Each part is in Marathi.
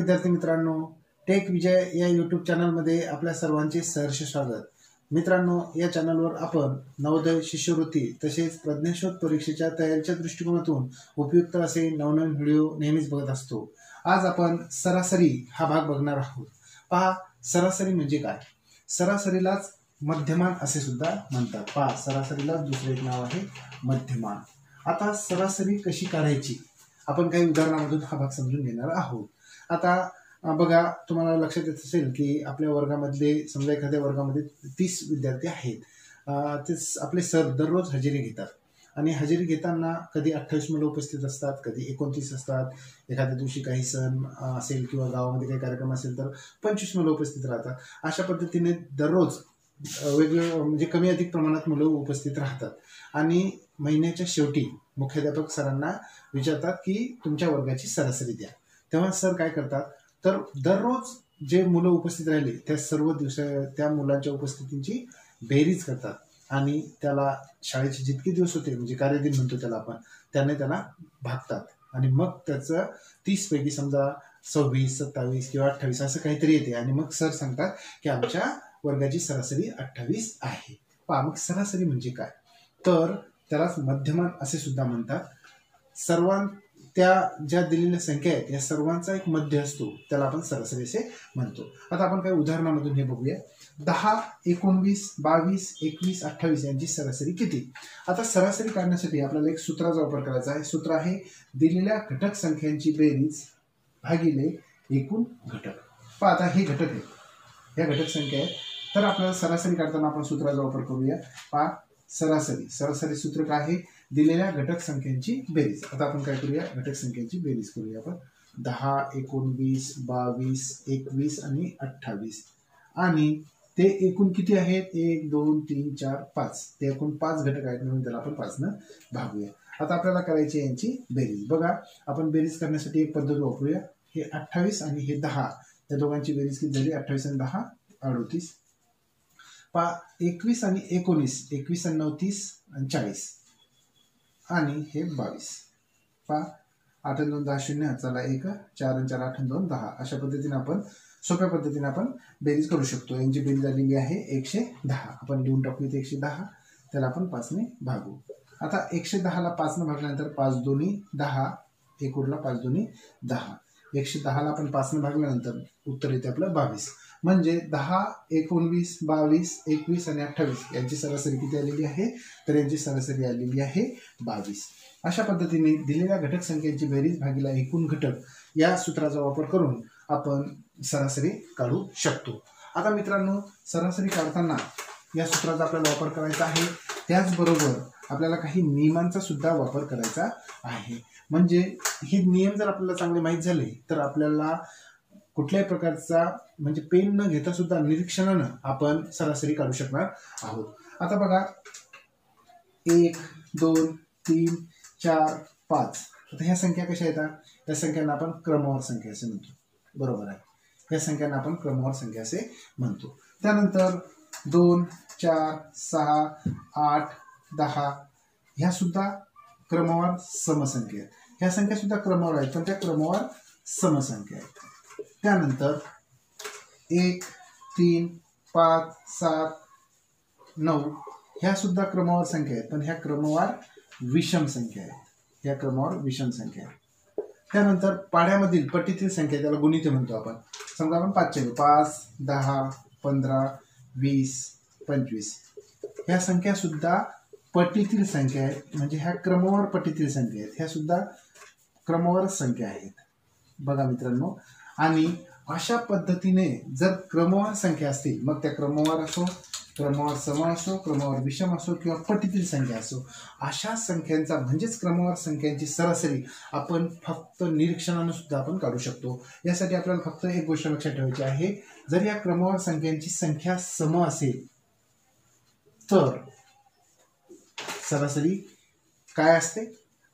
विद्यार्थी मित्रांनो, टेक विजय या यूट्यूब चॅनलमध्ये आपल्या सर्वांचे सहर्ष स्वागत. मित्रांनो, या चॅनलवर आपण नवोदय, शिष्यवृत्ती तसेच प्रज्ञाशोध परीक्षेच्या तयारीच्या दृष्टिकोनातून उपयुक्त असे नवनवीन व्हिडिओ नेहमीच बघत असतो. आज आपण सरासरी हा भाग बघणार आहोत. पहा, सरासरी म्हणजे काय? सरासरीलाच मध्यमान असे सुद्धा म्हणतात. पहा, सरासरीला दुसरे एक नाव आहे मध्यमान. आता सरासरी कशी काढायची आपण काही उदाहरणामधून हा भाग समजून घेणार आहोत. आता बघा, तुम्हाला लक्षात येत असेल की आपल्या वर्गामधले समजा एखाद्या वर्गामध्ये 30 विद्यार्थी आहेत. ते आपले सर दररोज हजेरी घेतात आणि हजेरी घेताना कधी 28 मुलं उपस्थित असतात, कधी 29 असतात. एखाद्या दिवशी काही सण असेल किंवा गावामध्ये काही कार्यक्रम असेल तर 25 मुलं उपस्थित राहतात. अशा पद्धतीने दररोज वेगवेगळ्या म्हणजे कमी अधिक प्रमाणात मुलं उपस्थित राहतात आणि महिन्याच्या शेवटी मुख्याध्यापक सरांना विचारतात की तुमच्या वर्गाची सरासरी द्या. तेव्हा सर काय करतात, तर दररोज जे मुलं उपस्थित राहिले त्या सर्व त्या मुलांच्या उपस्थितीची बेरीज करतात आणि त्याला शाळेचे जितके दिवस होते म्हणजे कार्यदिन म्हणतो त्याला आपण, त्याला भागतात आणि मग त्याचं 30 पैकी समजा 26, 27 किंवा 28 असं काहीतरी येते आणि मग सर सांगतात की आमच्या वर्गाची सरासरी 28 आहे. पहा, मग सरासरी म्हणजे काय, तर त्यालाच मध्यमान असे सुद्धा म्हणतात. त्या ज्या दिलेल्या संख्या आहेत या सर्वांचा एक मध्य असतो, त्याला आपण सरासरी असे म्हणतो. आता आपण काही उदाहरणामधून हे बघूया. 10, 19, 22, 21, 28 यांची सरासरी किती? आता सरासरी काढण्यासाठी आपल्याला एक सूत्राचा वापर करायचा आहे. सूत्र आहे दिलेल्या घटक संख्यांची बेरीज भागिले एकूण घटक. पहा, आता हे घटक आहे, या घटक संख्या आहेत, तर आपल्याला सरासरी काढताना आपण सूत्राचा वापर करूया. पहा, सरासरी सूत्र काय आहे? दिलेल्या घटक संख्यांची बेरीज. आता आपण काय करूया, घटक संख्यांची बेरीज करूया आपण. 10, 19, 22, 21 आणि 28 आणि ते एकूण किती आहेत? 1, 2, 3, 4, 5. ते एकूण 5 घटक आहेत म्हणून त्याला आपण 5 न भागूया. आता आपल्याला करायची यांची बेरीज. बघा, आपण बेरीज करण्यासाठी एक पद्धत वापरूया. हे 28 आणि हे 10 या दोघांची बेरीज किती झाली? 28 आणि 10 38. पहा, 21 आणि 19, 21 आणि 9 30 आणि 40 आणि हे 22. पहा, 8 आणि 2 10 0, चला 1, 4 आणि 4 8 आणि 2 10. अशा पद्धतीने आपण सोप्या पद्धतीने आपण बेरीज करू शकतो. यांची बेरीज झालेली आहे 110. आपण लिहून टाकू इथे 110, त्याला आपण 5 ने भागू. आता 110 ला 5 ने भागल्यानंतर 5 दोन्ही 10, एक उरला 5 दोन्ही 10. 110 ला आपण 5 ने भागल्यानंतर उत्तर येते आपलं 22. म्हणजे 10, 19, 22, 21 आणि 28 यांची सरासरी किती आलेली आहे? तर यांची सरासरी आलेली आहे 22. अशा पद्धतीने दिलेल्या घटक संख्येची बेरीज भागिले एकूण घटक या सूत्राचा वापर करून आपण सरासरी काढू शकतो. आता मित्रांनो, सरासरी काढताना या सूत्राचा आपल्याला वापर करायचा आहे. त्याचबरोबर आपल्याला काही नियमांचा सुद्धा वापर करायचा आहे. म्हणजे हे नियम जर आपल्याला चांगले माहीत झाले तर आपल्याला कुठल्याही प्रकारचा म्हणजे पेन न घेता सुद्धा निरीक्षणानं आपण सरासरी काढू शकणार आहोत. आता बघा, 1, 2, 3, 4, 5. आता ह्या संख्या कशा येतात? या संख्यांना आपण क्रमवार संख्या असे म्हणतो. बरोबर आहे, या संख्यांना आपण क्रमवार संख्या असे म्हणतो. त्यानंतर 2, 4, 6, 8, 10 ह्या सुद्धा क्रमवार समसंख्या आहेत. ह्या संख्या सुद्धा क्रमवार आहेत, पण त्या क्रमवार समसंख्या आहेत. त्यानंतर 1, 3, 5, 7, 9 ह्या सुद्धा क्रमवार संख्या आहेत, पण ह्या क्रमवार विषम संख्या आहेत. ह्या क्रमवार विषम संख्या आहेत. त्यानंतर पाढ्यामधील पटीतील संख्या, त्याला गुणिते म्हणतो आपण. समजा आपण 5, 10, 15, 20, 25 ह्या संख्या सुद्धा पटीतील संख्या आहेत. म्हणजे ह्या क्रमवार पटीतील संख्या आहेत, ह्या सुद्धा क्रमवार संख्या आहेत. बघा मित्रांनो, आणि अशा पद्धतीने जर क्रमवार संख्या असतील, मग त्या क्रमवार असो, क्रमवार सम असो, क्रमवार विषम असो किंवा पटीतील संख्या असो, अशा संख्यांचा म्हणजेच क्रमवार संख्यांची सरासरी आपण फक्त निरीक्षणानं सुद्धा आपण काढू शकतो. यासाठी आपल्याला फक्त एक गोष्ट लक्षात ठेवायची आहे, जर या क्रमवार संख्यांची संख्या सम असेल तर सरासरी काय असते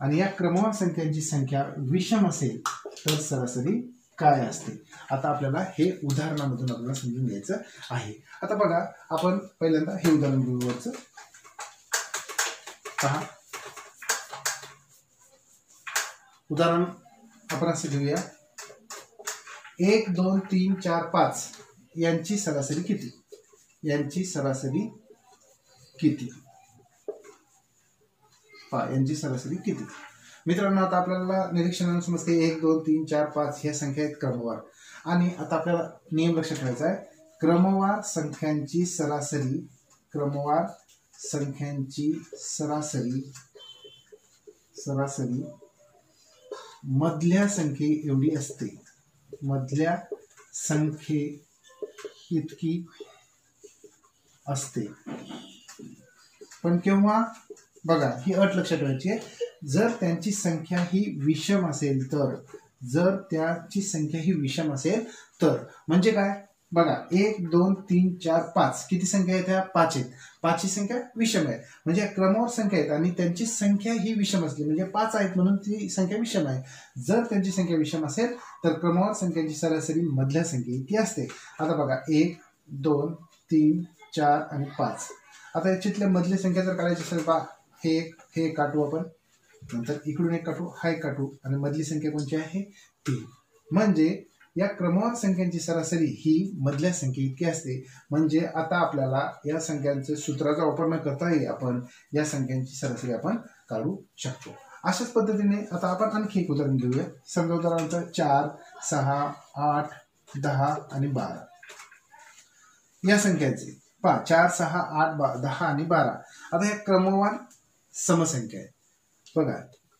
आणि या क्रमवार संख्यांची संख्या विषम असेल तर सरासरी काय असते. आता आपल्याला हे उदाहरणामधून आपल्याला समजून घ्यायचं आहे. आता बघा, आपण पहिल्यांदा हे उदाहरण घेऊ वरचं. पहा, उदाहरण आपण असं घेऊया. 1 2 3 4 5 यांची सरासरी किती, यांची सरासरी किती, यांची सरासरी किती. मित्रांनो आता आपल्याला निरीक्षणाने समजते 1 2 3 4 5 ह्या संख्या आहेत क्रमवार. आणि आता आपल्याला नियम लक्षात ठेवायचा आहे, क्रमवार संख्यांची सरासरी, क्रमवार संख्यांची सरासरी सरासरी मधल्या संख्ये एवढी असते, मधल्या संख्ये इतकी असते. पण केव्हा, बघा ही अट लक्षात ठेवायची आहे, जर त्यांची संख्या ही विषम असेल तर, जर त्याची संख्या ही विषम असेल तर. म्हणजे काय, बघा 1 2 3 4 5 किती संख्या आहेत, ह्या 5 आहेत. 5 ची संख्या विषम आहे, म्हणजे क्रमवार संख्या आहेत आणि त्यांची संख्या ही विषम असली म्हणजे 5 आहेत म्हणून ती संख्या विषम आहे. जर त्यांची संख्या विषम असेल तर क्रमवार संख्यांची सरासरी मधल्या संख्ये इतकी असते. आता बघा 1 2 3 4 आणि 5. आता याच्यातल्या मधल्या संख्या जर काढायची असेल, पहा हे काढू आपण, नंतर इकडून एक काढू, हा एक काढू आणि मधली संख्या कोणती आहे 3. म्हणजे या क्रमवार संख्यांची सरासरी ही मधल्या संख्ये इतकी असते. म्हणजे आता आपल्याला या संख्यांचे सूत्राचा वापर न करता आपण या संख्यांची सरासरी आपण काढू शकतो. अशाच पद्धतीने आता आपण आणखी एक उदाहरण घेऊया. समजा उदाहरणार्थ 4 6 8 10 आणि 12 या संख्यांचे, पहा 4 6 8 10 आणि 12. आता ह्या क्रमवार समसंख्या आहेत, बघा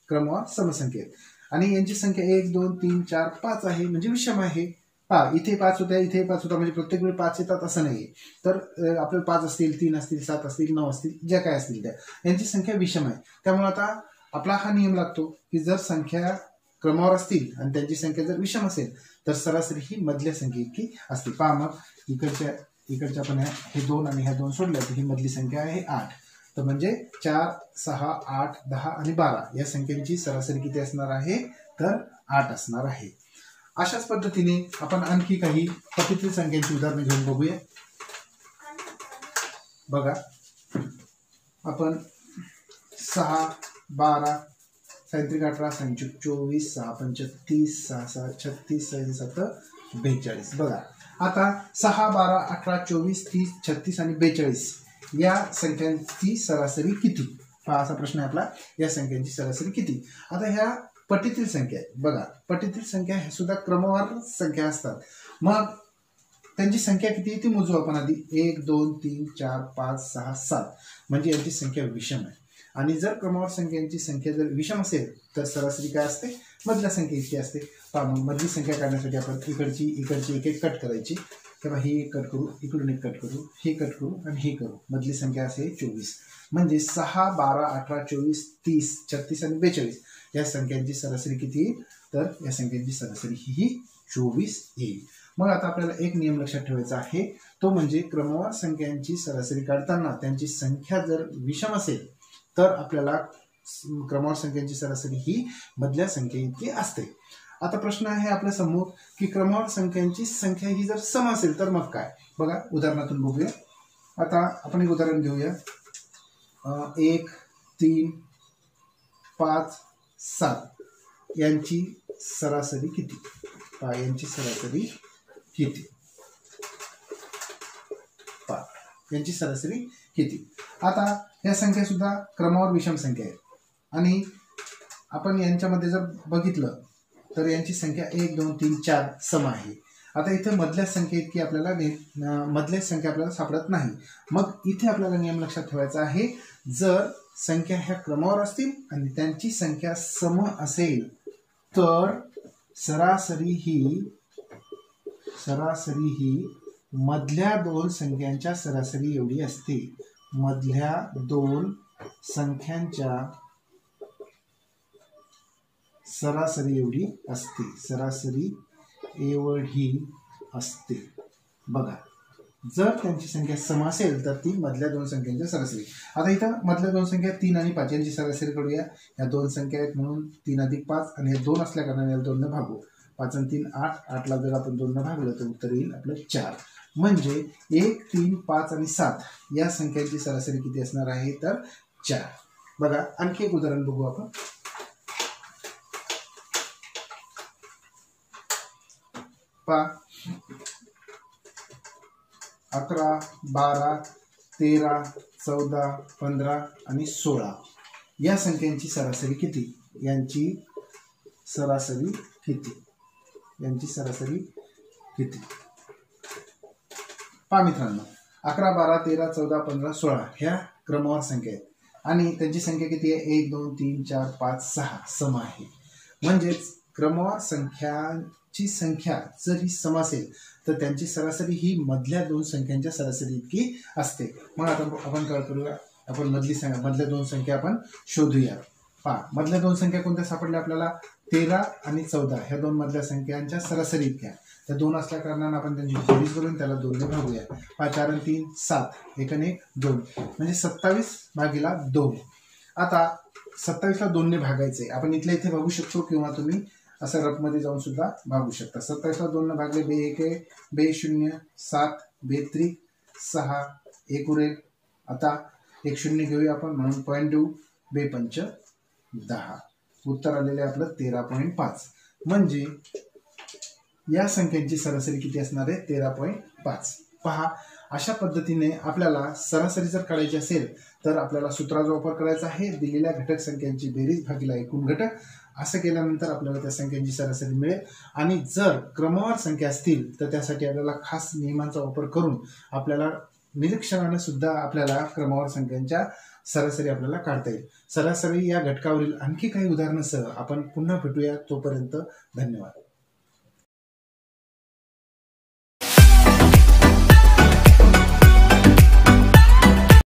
क्रमवार समसंख्या आहेत आणि यांची संख्या 1 2 3 4 5 आहे म्हणजे विषम आहे. पहा इथे 5 होत्या, इथे 5 होता, म्हणजे प्रत्येक वेळी 5 येतात असं नाही. तर आपल्याला 5 असतील, 3 असतील, 7 असतील, 9 असतील, ज्या काय असतील त्या, यांची संख्या विषम आहे. त्यामुळे आता आपला हा नियम लागतो की जर संख्या क्रमावर असतील आणि त्यांची संख्या जर विषम असेल तर सरासरी ही मधल्या संख्ये इतकी असते. पहा मग इकडच्या पण हे 2 आणि ह्या 2 सोडल्या तर ही मधली संख्या आहे 8. तर म्हणजे 4 6 8 10 आणि 12 या संख्यांची सरासरी किती असणार आहे, तर 8 असणार आहे. अशाच पद्धतीने आपण आणखी काही पटीतील संख्यांची उदाहरणे घेऊन बघूया. बघा आपण 6 12 सायंत्रिक 18 संयुक्त 24 6 35 6 6 36 6 7 42. बघा आता 6 12 18 24 30 36 आणि 42 या संख्यांची सरासरी किती, हा असा प्रश्न आहे आपला. या संख्यांची सरासरी किती. आता ह्या पटीतील संख्या आहे, बघा पटीतील संख्या हे सुद्धा क्रमवार संख्या असतात. मग त्यांची संख्या किती ती मोजू आपण आधी. 1 2 3 4 5 6 7 म्हणजे यांची संख्या विषम आहे. आणि जर क्रमवार संख्यांची संख्या जर विषम असेल तर सरासरी काय असते, मधल्या संख्या इतकी असते. पहा मग मधली संख्या काढण्यासाठी आपण इकडची एक एक कट करायची. तेव्हा ही एक कट करू, इकडून एक कट करू, हे कट करू आणि हे करू. मधली संख्या असे 24. म्हणजे 6 12 18 24 30 36 आणि 42 या संख्यांची सरासरी किती, तर या संख्यांची सरासरी ही 24 येईल. मग आता आपल्याला एक नियम लक्षात ठेवायचा आहे, तो म्हणजे क्रमवार संख्यांची सरासरी काढताना त्यांची संख्या जर विषम असेल तर आपल्याला क्रमवार संख्यांची सरासरी ही मधल्या संख्ये इतकी असते. आता प्रश्न आहे आपल्या समोर की क्रमवार संख्यांची संख्या ही जर सम असेल तर मग काय. बघा उदाहरणातून बघूया. आता आपण एक उदाहरण घेऊया. 1 3 5 7 यांची सरासरी किती, यांची सरासरी किती, यांची सरासरी किती. आता या संख्या सुद्धा क्रमवार विषम संख्या आहेत आणि आपण यांच्यामध्ये जर बघितलं तर यांची संख्या 1 2 3 4 सम आहे. आता इथे मधल्या संख्या इतकी आपल्याला मधल्या संख्या आपल्याला सापडत नाही. मग इथे आपल्याला नियम लक्षात ठेवायचा आहे, जर संख्या ह्या क्रमावर असतील आणि त्यांची संख्या सम असेल तर सरासरी ही मधल्या दोन संख्यांच्या सरासरी एवढी असते. मधल्या दोन संख्यांच्या सरासरी एवढी असते, सरासरी एवढी असते. बघा जर त्यांची संख्या सम असेल तर ती मधल्या दोन संख्यांच्या सरासरी. आता इथं मधल्या दोन संख्या 3 आणि 5 यांची सरासरी करूया. या दोन संख्या आहेत म्हणून 3 अधिक 5 आणि हे 2 असल्या कारणाने याला 2 ने भागू. 5 आणि 3 8, 8ला जर आपण 2 ने भागलं तर उत्तर येईल आपलं 4. म्हणजे 1 3 5 आणि 7 या संख्यांची सरासरी किती असणार आहे तर 4. बघा आणखी एक उदाहरण बघू आपण. पहा 11, 12, 13, 14, 15 आणि 16 या संख्यांची सरासरी किती? यांची सरासरी किती? पहा मित्रांनो, 11, 12, 13, 14, 15, 16 ह्या क्रमवार संख्या आहेत आणि त्यांची संख्या किती आहे? 1, 2, 3, 4, 5, 6 सम आहे. म्हणजेच क्रमवार संख्यांची संख्या जर ही सम असेल तर त्यांची सरासरी ही मधल्या दोन संख्यांच्या सरासरी इतकी असते. मग आता आपण काय करूया, आपण मधल्या दोन संख्या आपण शोधूया. पहा, मधल्या दोन संख्या कोणत्या सापडल्या आपल्याला? 13 आणि 14 ह्या दोन मधल्या संख्यांच्या सरासरी इतक्या. त्या दोन असल्या कारणाने आपण त्यांची बेरीज करून त्याला 2 ने भागूया. 5, 4 आणि 3 7, 1 आणि 1 2 म्हणजे 27/2. आता 27 ला 2 ने भागायचे. आपण इथल्या इथे भागू शकतो किंवा तुम्ही असं रफमध्ये जाऊन सुद्धा भागू शकता. 27 ला 2 ने भागले 2 1 2 0 7 2 3 6 1 उरेल. आता 1 0 घेऊया आपण म्हणून पॉईंट देऊ. 2 5 10. उत्तर आलेले आपलं 13.5. म्हणजे या संख्यांची सरासरी किती असणार आहे? 13.5. पहा, अशा पद्धतीने आपल्याला सरासरी जर काढायची असेल तर आपल्याला सूत्राचा वापर करायचा आहे. दिलेल्या घटक संख्यांची बेरीज भागिले एकूण घटक असं केल्यानंतर आपल्याला त्या संख्यांची सरासरी मिळेल. आणि जर क्रमवार संख्या असतील तर त्यासाठी आपल्याला खास नियमांचा वापर करून आपल्याला निरीक्षणाने सुद्धा आपल्याला क्रमवार संख्यांच्या सरासरी आपल्याला काढता येईल. सरासरी या घटकावरील आणखी काही उदाहरणांसह आपण पुन्हा भेटूया. तोपर्यंत धन्यवाद.